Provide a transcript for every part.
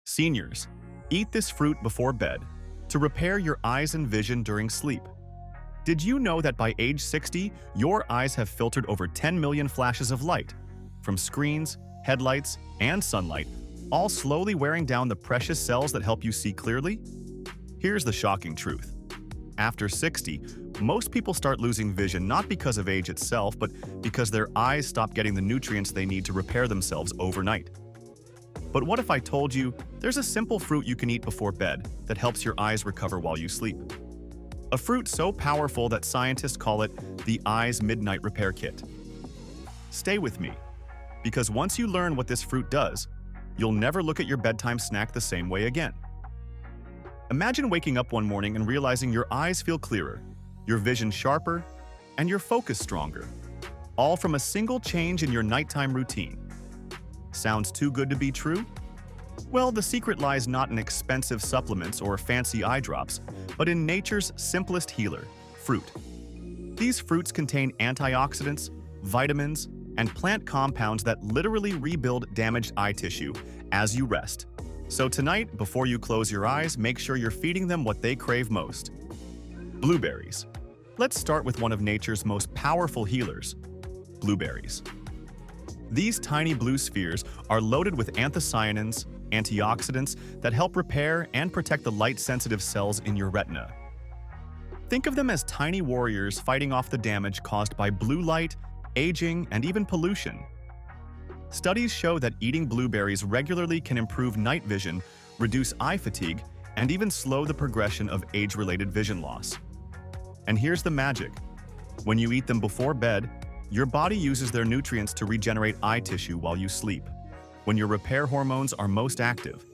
Seniors, eat this fruit before bed to repair your eyes and vision during sleep. Did you know that by age 60, your eyes have filtered over 10 million flashes of light from screens, headlights, and sunlight, all slowly wearing down the precious cells that help you see clearly? Here's the shocking truth. After 60, most people start losing vision not because of age itself, but because their eyes stop getting the nutrients they need to repair themselves overnight. But what if I told you there's a simple fruit you can eat before bed that helps your eyes recover while you sleep? A fruit so powerful that scientists call it the Eye's Midnight Repair Kit. Stay with me, because once you learn what this fruit does, you'll never look at your bedtime snack the same way again. Imagine waking up one morning and realizing your eyes feel clearer, your vision sharper, and your focus stronger, all from a single change in your nighttime routine. Sounds too good to be true? Well, the secret lies not in expensive supplements or fancy eye drops, but in nature's simplest healer, fruit. These fruits contain antioxidants, vitamins, and plant compounds that literally rebuild damaged eye tissue as you rest. So tonight, before you close your eyes, make sure you're feeding them what they crave most. Blueberries. Let's start with one of nature's most powerful healers, blueberries. These tiny blue spheres are loaded with anthocyanins, antioxidants that help repair and protect the light-sensitive cells in your retina. Think of them as tiny warriors fighting off the damage caused by blue light, aging, and even pollution. Studies show that eating blueberries regularly can improve night vision, reduce eye fatigue, and even slow the progression of age-related vision loss. And here's the magic. When you eat them before bed, your body uses their nutrients to regenerate eye tissue while you sleep, when your repair hormones are most active.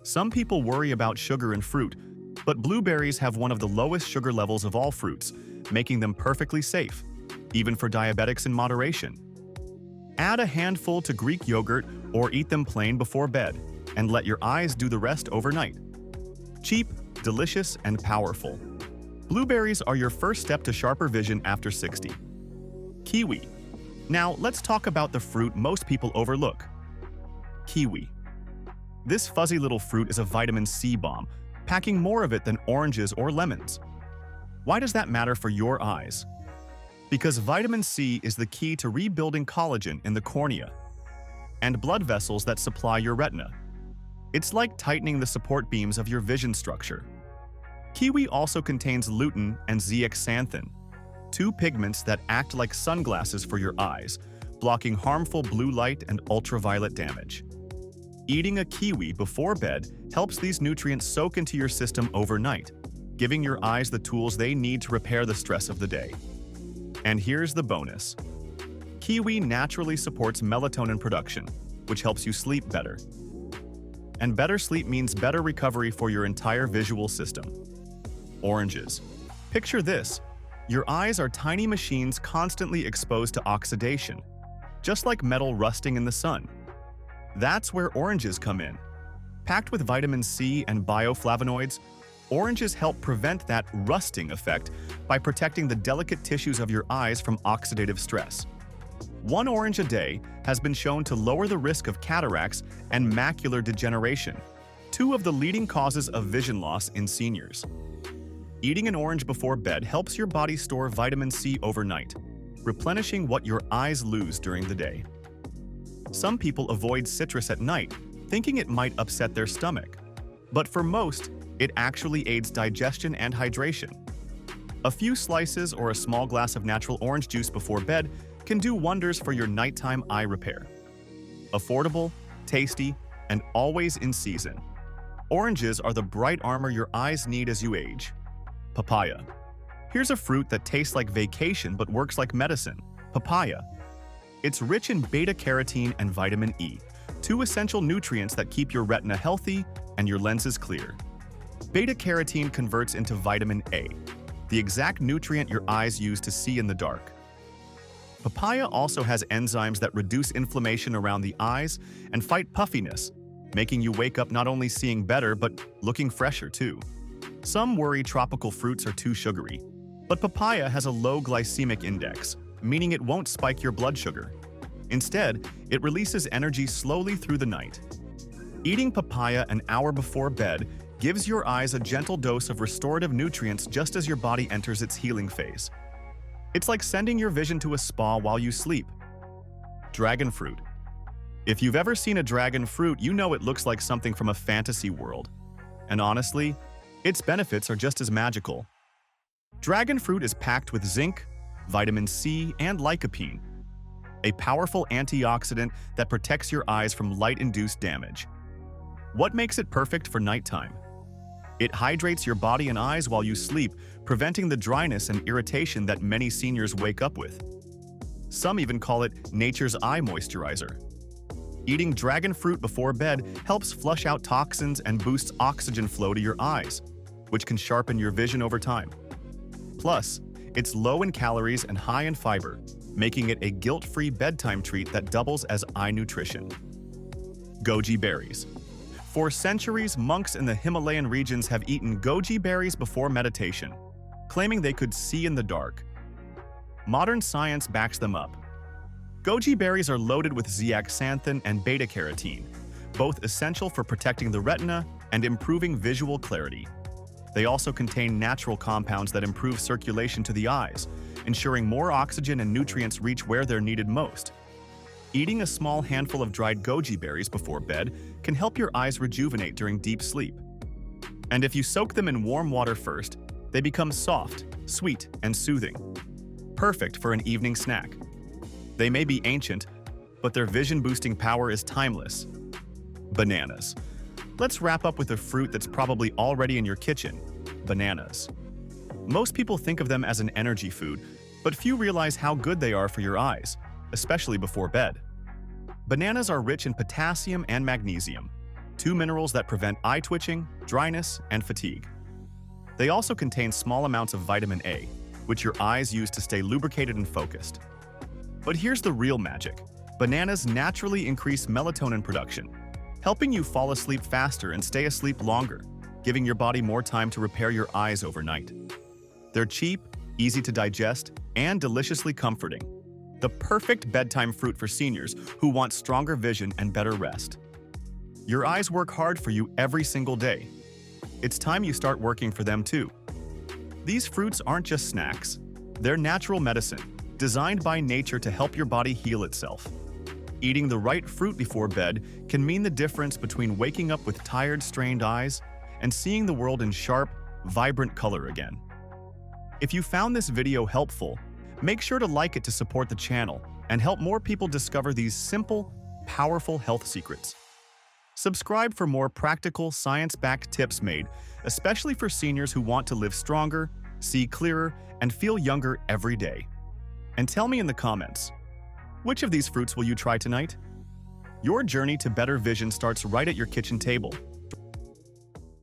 Some people worry about sugar in fruit, but blueberries have one of the lowest sugar levels of all fruits, making them perfectly safe, even for diabetics in moderation. Add a handful to Greek yogurt or eat them plain before bed, and let your eyes do the rest overnight. Cheap, delicious, and powerful. Blueberries are your first step to sharper vision after 60. Kiwi. Now, let's talk about the fruit most people overlook. Kiwi. This fuzzy little fruit is a vitamin C bomb, packing more of it than oranges or lemons. Why does that matter for your eyes? Because vitamin C is the key to rebuilding collagen in the cornea and blood vessels that supply your retina. It's like tightening the support beams of your vision structure. Kiwi also contains lutein and zeaxanthin, two pigments that act like sunglasses for your eyes, blocking harmful blue light and ultraviolet damage. Eating a kiwi before bed helps these nutrients soak into your system overnight, giving your eyes the tools they need to repair the stress of the day. And here's the bonus. Kiwi naturally supports melatonin production, which helps you sleep better. And better sleep means better recovery for your entire visual system. Oranges. Picture this. Your eyes are tiny machines constantly exposed to oxidation, just like metal rusting in the sun. That's where oranges come in. Packed with vitamin C and bioflavonoids, oranges help prevent that rusting effect by protecting the delicate tissues of your eyes from oxidative stress. One orange a day has been shown to lower the risk of cataracts and macular degeneration, two of the leading causes of vision loss in seniors. Eating an orange before bed helps your body store vitamin C overnight, replenishing what your eyes lose during the day. Some people avoid citrus at night, thinking it might upset their stomach. But for most, it actually aids digestion and hydration. A few slices or a small glass of natural orange juice before bed can do wonders for your nighttime eye repair. Affordable, tasty, and always in season. Oranges are the bright armor your eyes need as you age. Papaya. Here's a fruit that tastes like vacation but works like medicine. Papaya. It's rich in beta-carotene and vitamin E, two essential nutrients that keep your retina healthy and your lenses clear. Beta-carotene converts into vitamin A, the exact nutrient your eyes use to see in the dark. Papaya also has enzymes that reduce inflammation around the eyes and fight puffiness, making you wake up not only seeing better but looking fresher too. Some worry tropical fruits are too sugary, but papaya has a low glycemic index, meaning it won't spike your blood sugar. Instead, it releases energy slowly through the night. Eating papaya an hour before bed gives your eyes a gentle dose of restorative nutrients just as your body enters its healing phase. It's like sending your vision to a spa while you sleep. Dragon fruit. If you've ever seen a dragon fruit, you know it looks like something from a fantasy world. And honestly, its benefits are just as magical. Dragon fruit is packed with zinc, vitamin C, and lycopene, a powerful antioxidant that protects your eyes from light-induced damage. What makes it perfect for nighttime? It hydrates your body and eyes while you sleep, preventing the dryness and irritation that many seniors wake up with. Some even call it nature's eye moisturizer. Eating dragon fruit before bed helps flush out toxins and boosts oxygen flow to your eyes, which can sharpen your vision over time. Plus, it's low in calories and high in fiber, making it a guilt-free bedtime treat that doubles as eye nutrition. Goji berries. For centuries, monks in the Himalayan regions have eaten goji berries before meditation, claiming they could see in the dark. Modern science backs them up. Goji berries are loaded with zeaxanthin and beta-carotene, both essential for protecting the retina and improving visual clarity. They also contain natural compounds that improve circulation to the eyes, ensuring more oxygen and nutrients reach where they're needed most. Eating a small handful of dried goji berries before bed can help your eyes rejuvenate during deep sleep. And if you soak them in warm water first, they become soft, sweet, and soothing. Perfect for an evening snack. They may be ancient, but their vision-boosting power is timeless. Bananas. Let's wrap up with a fruit that's probably already in your kitchen: bananas. Most people think of them as an energy food, but few realize how good they are for your eyes, especially before bed. Bananas are rich in potassium and magnesium, two minerals that prevent eye twitching, dryness, and fatigue. They also contain small amounts of vitamin A, which your eyes use to stay lubricated and focused. But here's the real magic. Bananas naturally increase melatonin production, helping you fall asleep faster and stay asleep longer, giving your body more time to repair your eyes overnight. They're cheap, easy to digest, and deliciously comforting. The perfect bedtime fruit for seniors who want stronger vision and better rest. Your eyes work hard for you every single day. It's time you start working for them too. These fruits aren't just snacks. They're natural medicine, designed by nature to help your body heal itself. Eating the right fruit before bed can mean the difference between waking up with tired, strained eyes and seeing the world in sharp, vibrant color again. If you found this video helpful, make sure to like it to support the channel and help more people discover these simple, powerful health secrets. Subscribe for more practical, science-backed tips made, especially for seniors who want to live stronger, see clearer, and feel younger every day. And tell me in the comments, which of these fruits will you try tonight? Your journey to better vision starts right at your kitchen table.